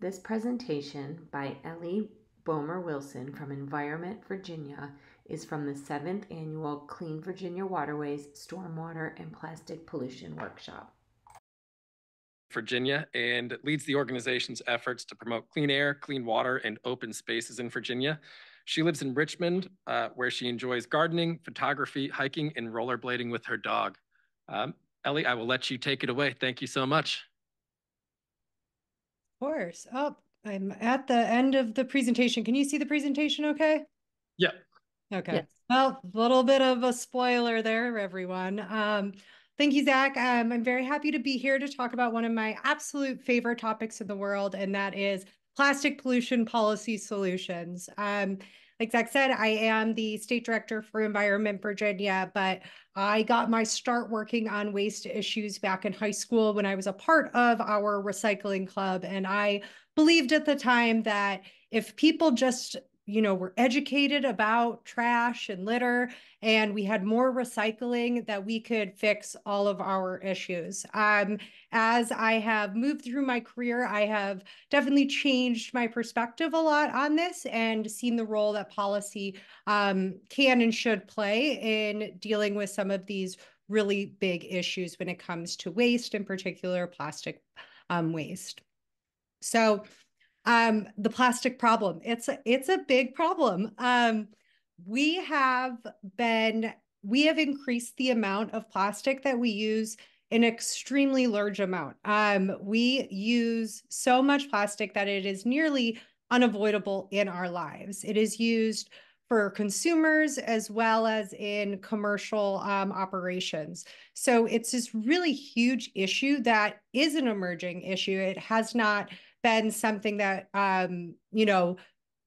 This presentation by Elly Boehmer Wilson from Environment Virginia is from the 7th Annual Clean Virginia Waterways, Stormwater, and Plastic Pollution Workshop. Virginia and leads the organization's efforts to promote clean air, clean water, and open spaces in Virginia. She lives in Richmond, where she enjoys gardening, photography, hiking, and rollerblading with her dog. Elly, I will let you take it away. Thank you so much. Of course. Oh, I'm at the end of the presentation. Can you see the presentation okay? Yeah. Okay. Yes. Well, a little bit of a spoiler there, everyone. Thank you, Zach. I'm very happy to be here to talk about one of my absolute favorite topics in the world, and that is plastic pollution policy solutions. Like Zach said, I am the state director for Environment Virginia, but I got my start working on waste issues back in high school when I was a part of our recycling club. And I believed at the time that if people just were educated about trash and litter, and we had more recycling, that we could fix all of our issues. As I have moved through my career, I have definitely changed my perspective a lot on this and seen the role that policy can and should play in dealing with some of these really big issues when it comes to waste, in particular plastic waste. So the plastic problem, it's a big problem. We have increased the amount of plastic that we use an extremely large amount. We use so much plastic that it is nearly unavoidable in our lives. It is used for consumers as well as in commercial operations. So it's this really huge issue that is an emerging issue. It has not been something that,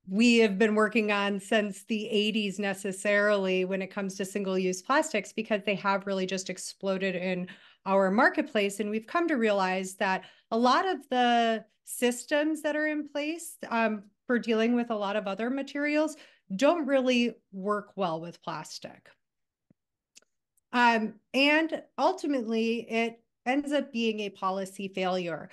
we have been working on since the 80s necessarily when it comes to single-use plastics, because they have really just exploded in our marketplace. And we've come to realize that a lot of the systems that are in place for dealing with a lot of other materials don't really work well with plastic. And ultimately, it ends up being a policy failure.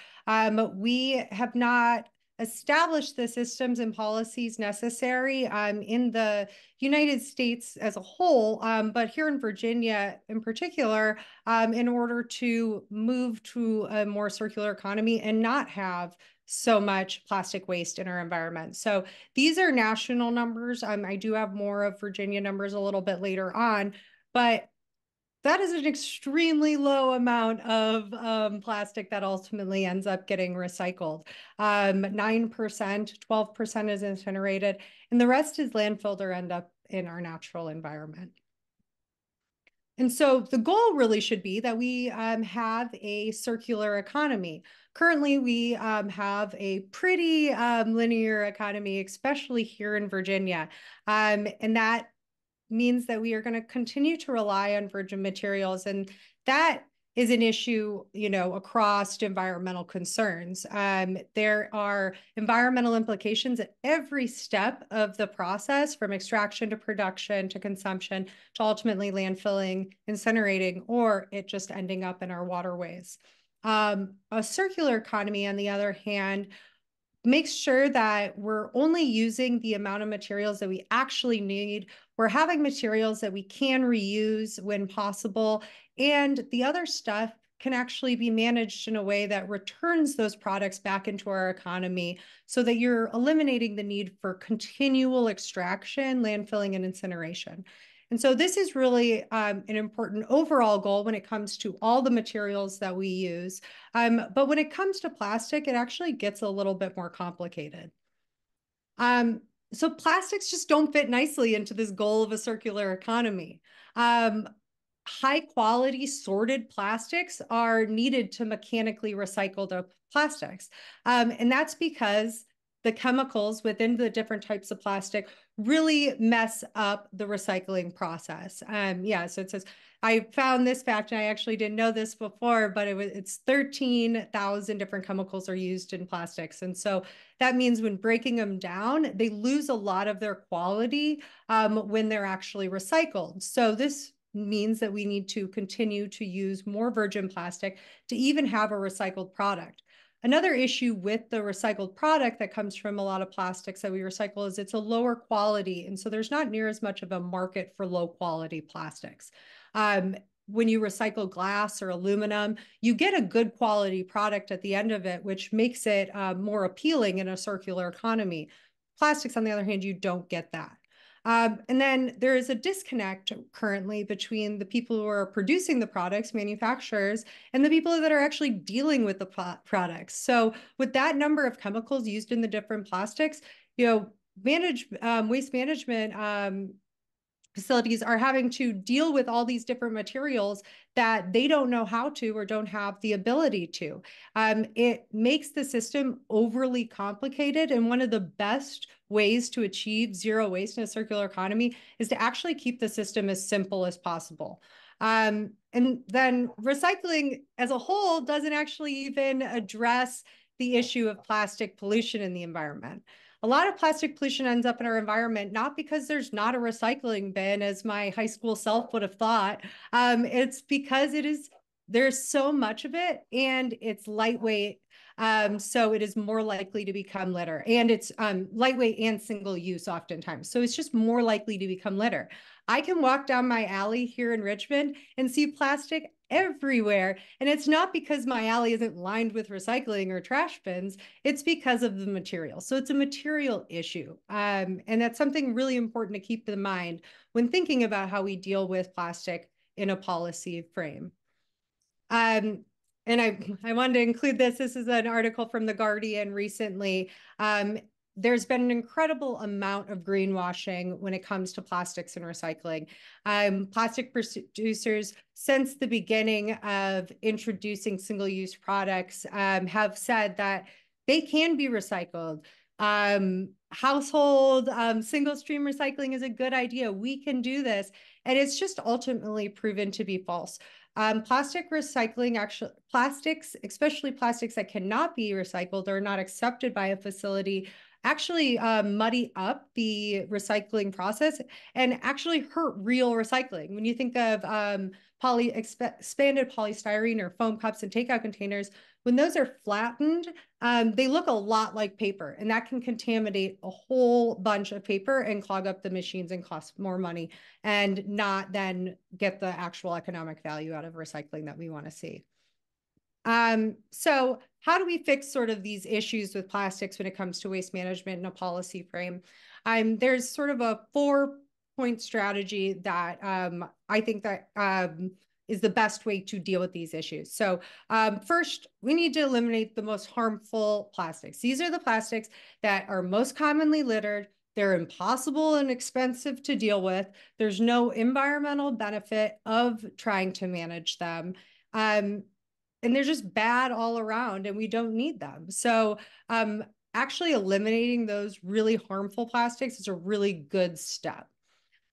We have not established the systems and policies necessary in the United States as a whole, but here in Virginia in particular, in order to move to a more circular economy and not have so much plastic waste in our environment. So these are national numbers. I do have more of Virginia numbers a little bit later on, but that is an extremely low amount of plastic that ultimately ends up getting recycled. 9%, 12% is incinerated, and the rest is landfilled or end up in our natural environment. And so the goal really should be that we have a circular economy. Currently, we have a pretty linear economy, especially here in Virginia. And that means that we are going to continue to rely on virgin materials. And that is an issue, across environmental concerns. There are environmental implications at every step of the process, from extraction to production to consumption to ultimately landfilling, incinerating, or it just ending up in our waterways. A circular economy, on the other hand, makes sure that we're only using the amount of materials that we actually need. We're having materials that we can reuse when possible, and the other stuff can actually be managed in a way that returns those products back into our economy, so that you're eliminating the need for continual extraction, landfilling, and incineration. And so this is really an important overall goal when it comes to all the materials that we use. But when it comes to plastic, it actually gets a little bit more complicated. So plastics just don't fit nicely into this goal of a circular economy. High quality sorted plastics are needed to mechanically recycle the plastics. And that's because the chemicals within the different types of plastic really mess up the recycling process. So it says, I found this fact, and I actually didn't know this before, but it's 13,000 different chemicals are used in plastics. And so that means when breaking them down, they lose a lot of their quality when they're actually recycled. So this means that we need to continue to use more virgin plastic to even have a recycled product. Another issue with the recycled product that comes from a lot of plastics that we recycle is it's a lower quality. And so there's not near as much of a market for low quality plastics. When you recycle glass or aluminum, you get a good quality product at the end of it, which makes it more appealing in a circular economy. Plastics, on the other hand, you don't get that. And then there is a disconnect currently between the people who are producing the products, manufacturers, and the people that are actually dealing with the products. So with that number of chemicals used in the different plastics, waste management facilities are having to deal with all these different materials that they don't know how to or don't have the ability to. It makes the system overly complicated. And one of the best ways to achieve zero waste in a circular economy is to actually keep the system as simple as possible. And then recycling as a whole doesn't actually even address the issue of plastic pollution in the environment. A lot of plastic pollution ends up in our environment, not because there's not a recycling bin, as my high school self would have thought. It's because there's so much of it and it's lightweight. So it is more likely to become litter, and it's lightweight and single use oftentimes. So it's just more likely to become litter. I can walk down my alley here in Richmond and see plastic everywhere. And it's not because my alley isn't lined with recycling or trash bins, it's because of the material. So it's a material issue. And that's something really important to keep in mind when thinking about how we deal with plastic in a policy frame. And I wanted to include this. This is an article from The Guardian recently. There's been an incredible amount of greenwashing when it comes to plastics and recycling. Plastic producers, since the beginning of introducing single-use products, have said that they can be recycled. Household single stream recycling is a good idea. We can do this. And it's just ultimately proven to be false. Plastic recycling, plastics, especially plastics that cannot be recycled or not accepted by a facility, actually muddy up the recycling process and actually hurt real recycling. When you think of expanded polystyrene or foam cups and takeout containers, when those are flattened, they look a lot like paper, and that can contaminate a whole bunch of paper and clog up the machines and cost more money and not then get the actual economic value out of recycling that we want to see. So how do we fix sort of these issues with plastics when it comes to waste management in a policy frame? There's sort of a 4-point strategy that I think that is the best way to deal with these issues. So first, we need to eliminate the most harmful plastics. These are the plastics that are most commonly littered. They're impossible and expensive to deal with. There's no environmental benefit of trying to manage them. And they're just bad all around, and we don't need them. So actually eliminating those really harmful plastics is a really good step.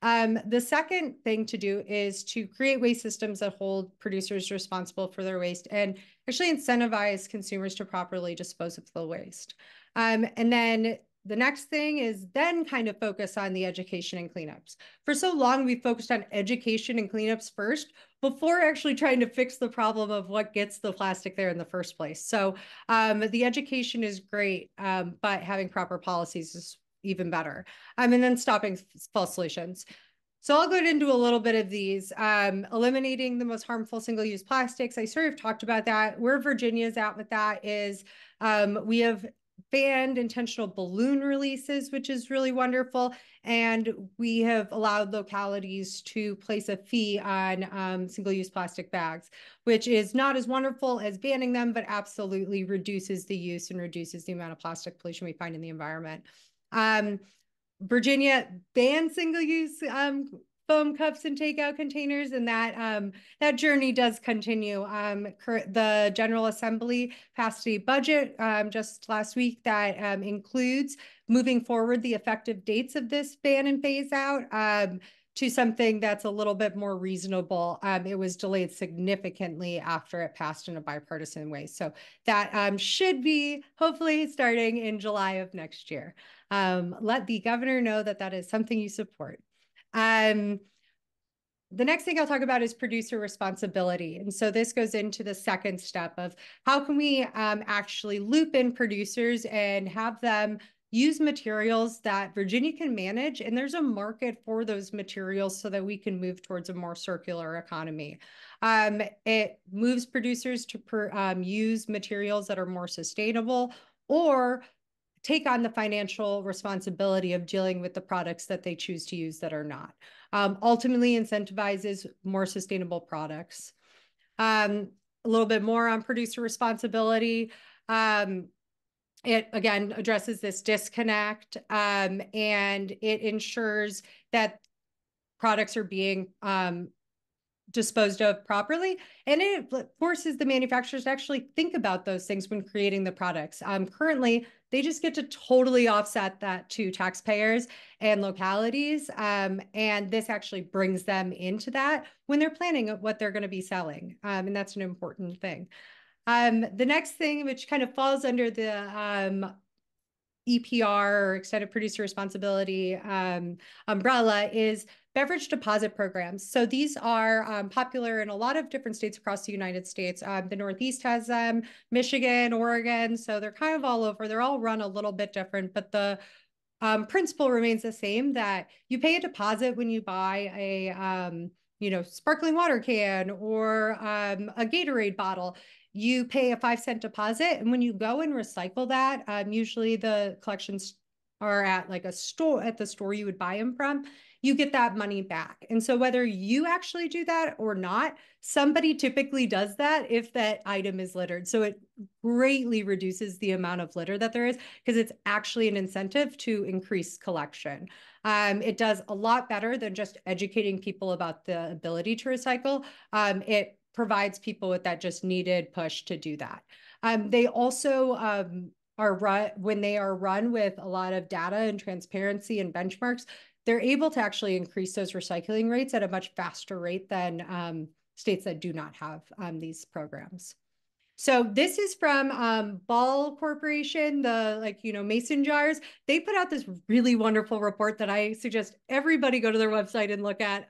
The second thing to do is to create waste systems that hold producers responsible for their waste and actually incentivize consumers to properly dispose of the waste. And then the next thing is then kind of focus on the education and cleanups. For so long, we focused on education and cleanups first before actually trying to fix the problem of what gets the plastic there in the first place. So the education is great, but having proper policies is even better. And then stopping false solutions. So I'll go into a little bit of these. Eliminating the most harmful single-use plastics. I sort of talked about that. Where Virginia's at with that is we have banned intentional balloon releases, which is really wonderful. And we have allowed localities to place a fee on single-use plastic bags, which is not as wonderful as banning them, but absolutely reduces the use and reduces the amount of plastic pollution we find in the environment. Virginia banned single-use foam cups and takeout containers, and that journey does continue. The General Assembly passed a budget just last week that includes moving forward the effective dates of this ban and phase out to something that's a little bit more reasonable. It was delayed significantly after it passed in a bipartisan way. So that should be hopefully starting in July of next year. Let the governor know that that is something you support. The next thing I'll talk about is producer responsibility. And so this goes into the second step of how can we actually loop in producers and have them use materials that Virginia can manage. And there's a market for those materials so that we can move towards a more circular economy. It moves producers to use materials that are more sustainable or take on the financial responsibility of dealing with the products that they choose to use that are not. Ultimately incentivizes more sustainable products. A little bit more on producer responsibility. It again addresses this disconnect and it ensures that products are being disposed of properly. And it forces the manufacturers to actually think about those things when creating the products. Currently, they just get to totally offset that to taxpayers and localities. And this actually brings them into that when they're planning what they're going to be selling. And that's an important thing. The next thing, which kind of falls under the EPR, or extended producer responsibility umbrella, is beverage deposit programs. So these are popular in a lot of different states across the United States. The Northeast has them, Michigan, Oregon. So they're kind of all over. They're all run a little bit different, but the principle remains the same, that you pay a deposit when you buy a sparkling water can or a Gatorade bottle. You pay a 5-cent deposit, and when you go and recycle that, usually the collections are at like a store, at the store you would buy them from, you get that money back. And so whether you actually do that or not, somebody typically does that if that item is littered. So it greatly reduces the amount of litter that there is, because it's actually an incentive to increase collection. It does a lot better than just educating people about the ability to recycle. It provides people with that just needed push to do that. They also are run, when they are run with a lot of data and transparency and benchmarks, they're able to actually increase those recycling rates at a much faster rate than states that do not have these programs. So this is from Ball Corporation, the mason jars. They put out this really wonderful report that I suggest everybody go to their website and look at.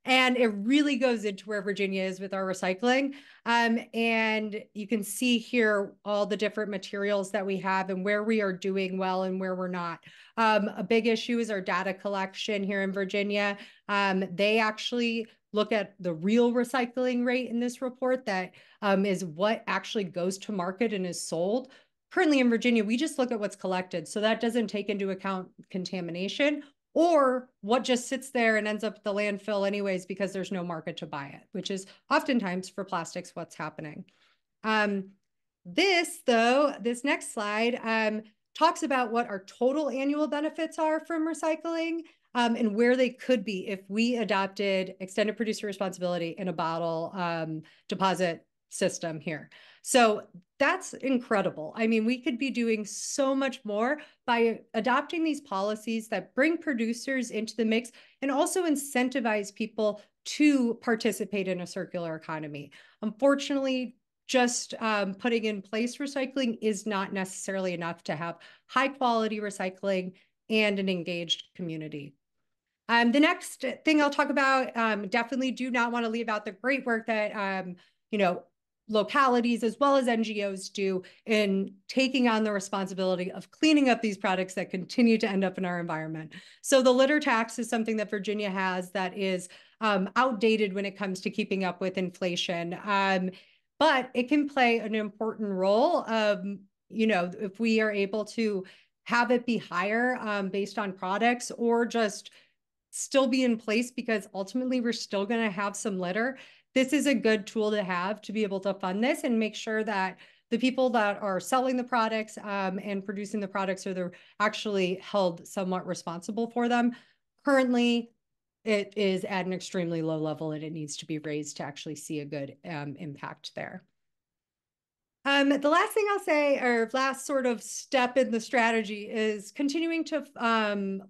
And it really goes into where Virginia is with our recycling. And you can see here all the different materials that we have and where we are doing well and where we're not. A big issue is our data collection here in Virginia. They actually look at the real recycling rate in this report, that is what actually goes to market and is sold. Currently in Virginia, we just look at what's collected. So that doesn't take into account contamination or what just sits there and ends up at the landfill anyways because there's no market to buy it, which is oftentimes for plastics what's happening. This next slide talks about what our total annual benefits are from recycling and where they could be if we adopted extended producer responsibility in a bottle deposit system here. So that's incredible. I mean, we could be doing so much more by adopting these policies that bring producers into the mix and also incentivize people to participate in a circular economy. Unfortunately, just putting in place recycling is not necessarily enough to have high quality recycling and an engaged community. The next thing I'll talk about, definitely do not want to leave out the great work that, localities as well as NGOs do in taking on the responsibility of cleaning up these products that continue to end up in our environment. So the litter tax is something that Virginia has that is outdated when it comes to keeping up with inflation. But it can play an important role of, if we are able to have it be higher based on products or just still be in place because ultimately we're still going to have some litter. This is a good tool to have to be able to fund this and make sure that the people that are selling the products and producing the products are actually held somewhat responsible for them. Currently, it is at an extremely low level and it needs to be raised to actually see a good impact there. The last thing I'll say, or last sort of step in the strategy, is continuing to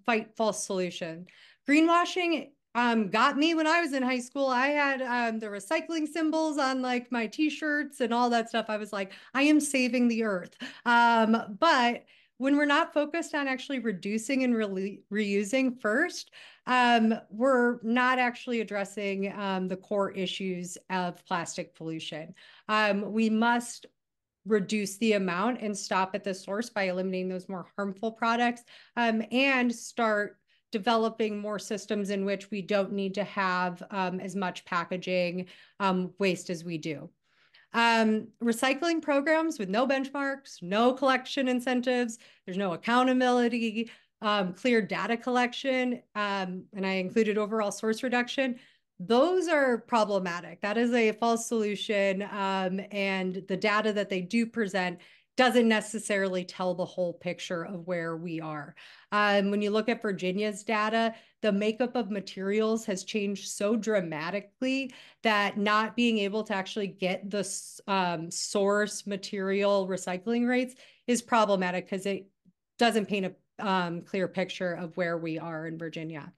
fight false solution. Greenwashing got me when I was in high school. I had the recycling symbols on like my t-shirts and all that stuff. I was like, I am saving the earth. But when we're not focused on actually reducing and reusing first, we're not actually addressing the core issues of plastic pollution. We must reduce the amount and stop at the source by eliminating those more harmful products, and start developing more systems in which we don't need to have as much packaging waste as we do. Recycling programs with no benchmarks, no collection incentives, there's no accountability, clear data collection, and I included overall source reduction. Those are problematic. That is a false solution, and the data that they do present doesn't necessarily tell the whole picture of where we are. When you look at Virginia's data, the makeup of materials has changed so dramatically that not being able to actually get the source material recycling rates is problematic because it doesn't paint a clear picture of where we are in Virginia.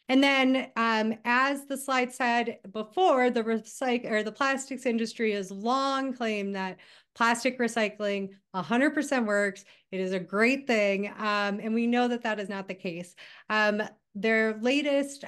And then, as the slide said before, the plastics industry has long claimed that plastic recycling 100% works. It is a great thing, and we know that that is not the case. Their latest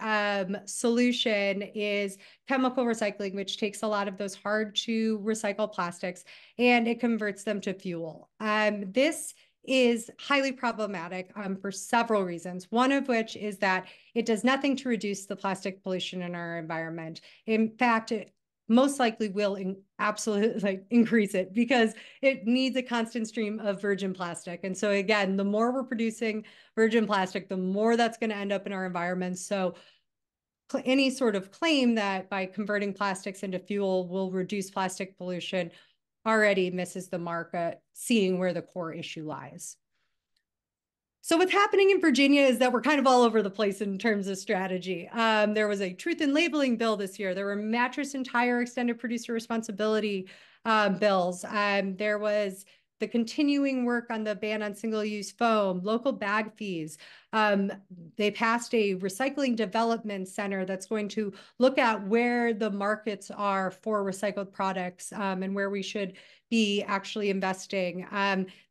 solution is chemical recycling, which takes a lot of those hard to recycle plastics and it converts them to fuel. This is highly problematic for several reasons, one of which is that it does nothing to reduce the plastic pollution in our environment. In fact, it most likely will absolutely increase it because it needs a constant stream of virgin plastic. And so again, the more we're producing virgin plastic, the more that's going to end up in our environment. So any sort of claim that by converting plastics into fuel will reduce plastic pollution already misses the mark at seeing where the core issue lies. So what's happening in Virginia is that we're kind of all over the place in terms of strategy. There was a truth in labeling bill this year. There were mattress and tire extended producer responsibility bills. There was the continuing work on the ban on single-use foam, local bag fees. They passed a recycling development center that's going to look at where the markets are for recycled products and where we should be actually investing.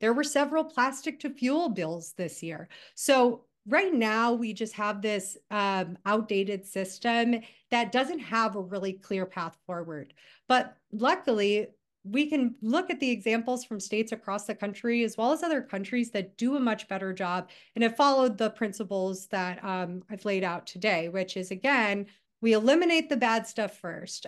There were several plastic to fuel bills this year. So right now we just have this outdated system that doesn't have a really clear path forward. But luckily, we can look at the examples from states across the country as well as other countries that do a much better job and have followed the principles that I've laid out today, which is, again, we eliminate the bad stuff first.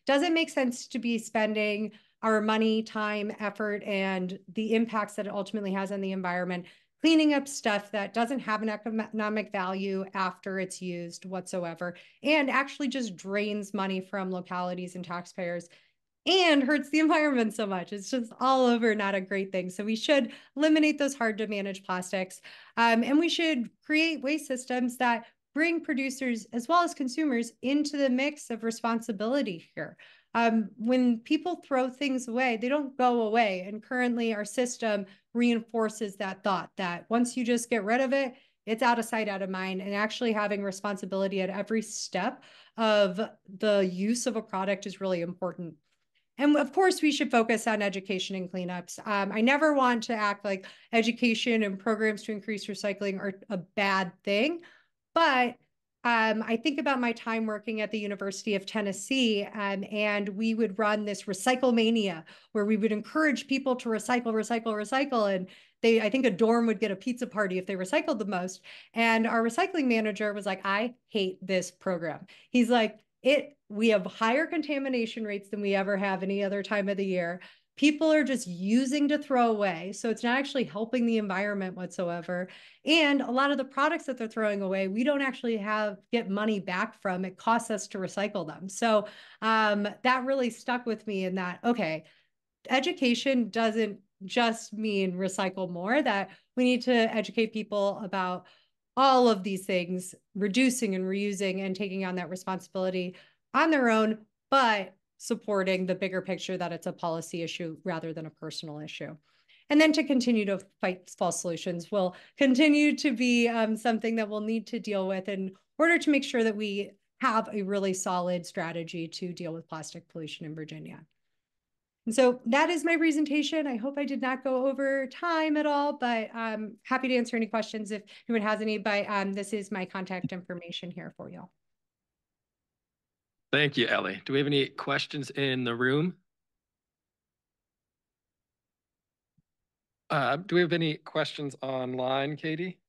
Doesn't make sense to be spending our money, time, effort, and the impacts that it ultimately has on the environment, cleaning up stuff that doesn't have an economic value after it's used whatsoever, and actually just drains money from localities and taxpayers and hurts the environment so much. It's just all over not a great thing. So we should eliminate those hard to manage plastics. And we should create waste systems that bring producers as well as consumers into the mix of responsibility here. When people throw things away, they don't go away. And currently our system reinforces that thought that once you just get rid of it, it's out of sight, out of mind, and actually having responsibility at every step of the use of a product is really important. And of course, we should focus on education and cleanups. I never want to act like education and programs to increase recycling are a bad thing, but I think about my time working at the University of Tennessee, and we would run this Recycle Mania, where we would encourage people to recycle, recycle, recycle. And I think a dorm would get a pizza party if they recycled the most. And our recycling manager was like, I hate this program. He's like, we have higher contamination rates than we ever have any other time of the year. People are just using to throw away. So it's not actually helping the environment whatsoever. And a lot of the products that they're throwing away, we don't actually get money back from. It costs us to recycle them. So that really stuck with me in that, okay, education doesn't just mean recycle more, that we need to educate people about all of these things, reducing and reusing and taking on that responsibility on their own, but supporting the bigger picture that it's a policy issue rather than a personal issue. And then to continue to fight false solutions will continue to be something that we'll need to deal with in order to make sure that we have a really solid strategy to deal with plastic pollution in Virginia. And so that is my presentation. I hope I did not go over time at all, but I'm happy to answer any questions if anyone has any, but this is my contact information here for you. Thank you, Elly. Do we have any questions in the room? Do we have any questions online, Katie?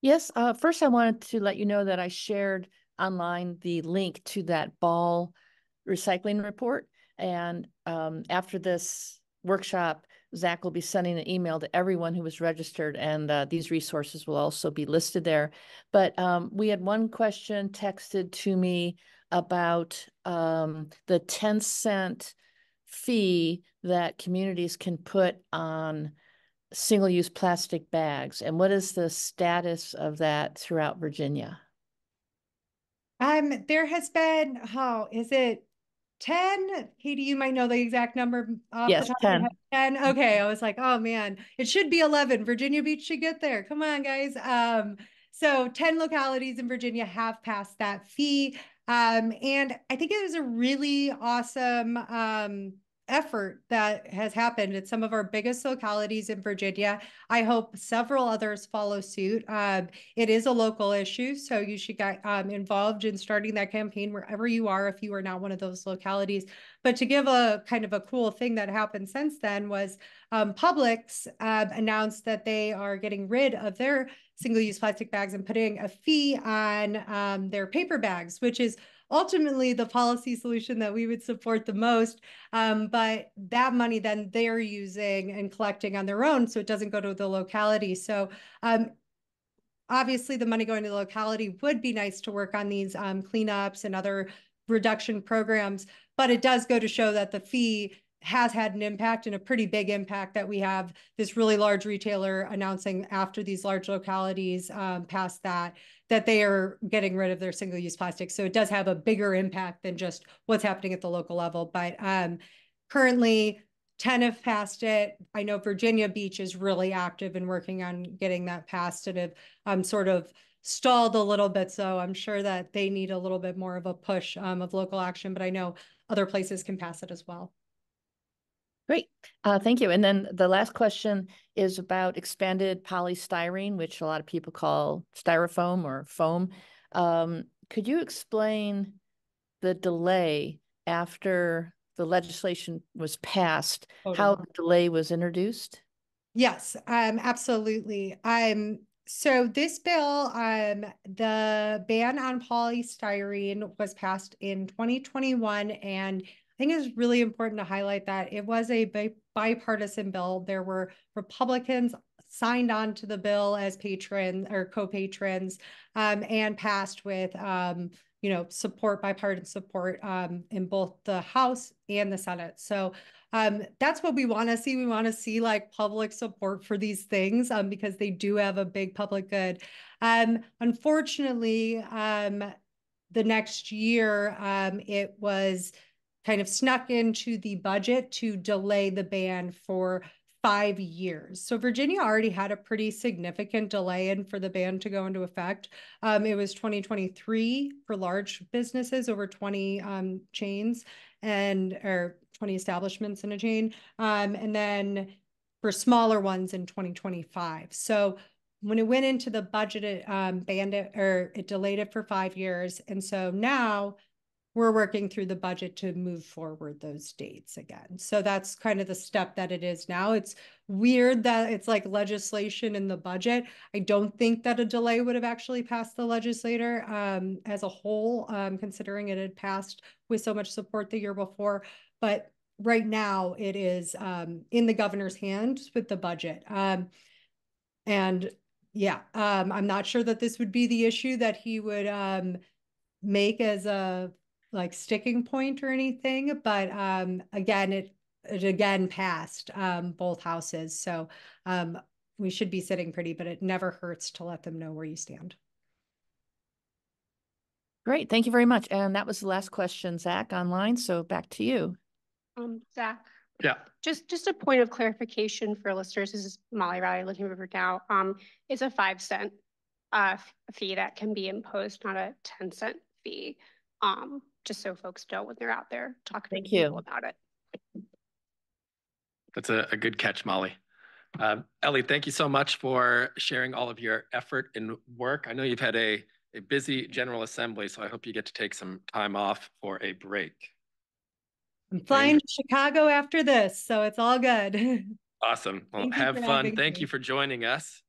Yes. First, I wanted to let you know that I shared online the link to that ball recycling report. And after this workshop, Zach will be sending an email to everyone who was registered, and these resources will also be listed there. But we had one question texted to me about the 10-cent fee that communities can put on single-use plastic bags, and what is the status of that throughout Virginia? There has been, oh, is it 10? Katie, you might know the exact number off the Yes, top of 10. your head. 10. Okay. I was like, oh man, it should be 11. Virginia Beach should get there. Come on, guys. So 10 localities in Virginia have passed that fee. And I think it was a really awesome effort that has happened at some of our biggest localities in Virginia. I hope several others follow suit. It is a local issue, so you should get involved in starting that campaign wherever you are if you are not one of those localities. But to give a kind of a cool thing that happened since then was Publix announced that they are getting rid of their single-use plastic bags and putting a fee on their paper bags, which is ultimately the policy solution that we would support the most. But that money then they're using and collecting on their own, so it doesn't go to the locality. So obviously the money going to the locality would be nice to work on these cleanups and other reduction programs, but it does go to show that the fee has had an impact, and a pretty big impact, that we have this really large retailer announcing after these large localities passed that they are getting rid of their single-use plastic. So it does have a bigger impact than just what's happening at the local level. But currently 10 have passed it. I know Virginia Beach is really active in working on getting that passed, and have sort of stalled a little bit. So I'm sure that they need a little bit more of a push of local action, but I know other places can pass it as well. Great. Thank you. And then the last question is about expanded polystyrene, which a lot of people call styrofoam or foam. Could you explain the delay after the legislation was passed, how the delay was introduced? Yes, absolutely. So this bill, the ban on polystyrene was passed in 2021, and I think it's really important to highlight that it was a bipartisan bill. There were Republicans signed on to the bill as patrons or co-patrons, and passed with support, bipartisan support in both the House and the Senate. So that's what we want to see. We want to see like public support for these things because they do have a big public good. Unfortunately, the next year, it was kind of snuck into the budget to delay the ban for 5 years. So Virginia already had a pretty significant delay in for the ban to go into effect. It was 2023 for large businesses, over 20 chains or 20 establishments in a chain. And then for smaller ones in 2025. So when it went into the budget, it banned it, or it delayed it for 5 years. And so now we're working through the budget to move forward those dates again. So that's kind of the step that it is now. It's weird that it's like legislation in the budget. I don't think that a delay would have actually passed the legislator as a whole, considering it had passed with so much support the year before. But right now it is in the governor's hands with the budget. And yeah, I'm not sure that this would be the issue that he would make as a like sticking point or anything, but again, it again passed both houses. So we should be sitting pretty, but it never hurts to let them know where you stand. Great. Thank you very much. And that was the last question, Zach, online. So back to you. Zach. Yeah. Just a point of clarification for listeners. This is Molly Riley, Living River Now. It's a 5-cent fee that can be imposed, not a 10-cent fee. Just so folks know when they're out there talking to people about it. That's a good catch, Molly. Elly, thank you so much for sharing all of your effort and work. I know you've had a busy General Assembly, so I hope you get to take some time off for a break. I'm flying to Chicago after this, so it's all good. Awesome. Well, Thank you have for fun. having Thank me. you for joining us.